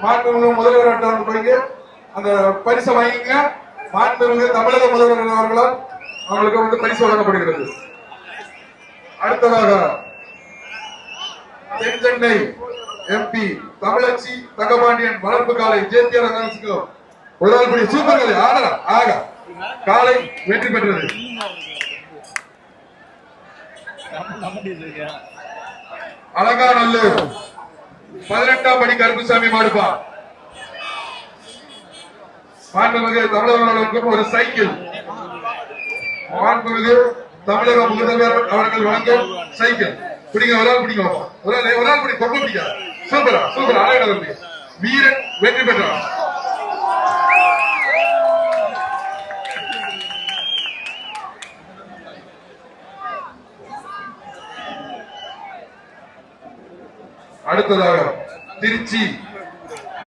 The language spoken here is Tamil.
மாண்புமிகு முதல்வர் போய் அந்த பரிசை வாங்கிங்க. மாண்புமிகு தமிழக முதல்வர் அவர்களால் அவங்களுக்கு வந்து பரிசு வழங்கப்படுகிறது. அடுத்ததாக தென் சென்னை எம்பி தமிழச்சி தங்கபாண்டியன் வளர்ப்பு காலை ஜேத்திய உடல்படி சூப்பர் ஆக காலை வெற்றி பெற்றது. அலங்காநல்லூர் 18ஆம் படி கருப்புசாமி மாடுப்பா. மாண்புமிகு தமிழர்களுக்கும் ஒரு சைக்கிள். மாண்புமிகு தமிழக முதல்வர் அவர்கள் வழங்கும் சைக்கிள். பிடிங்க, ஒரு ஆள் பிடிங்க, ஒரு ஆள் பிடி, கொண்டு பிடிக்க. சூப்பரா சூப்பரா அழகாக வீரன் வெற்றி பெற்றார். அடுத்ததாக திருச்சி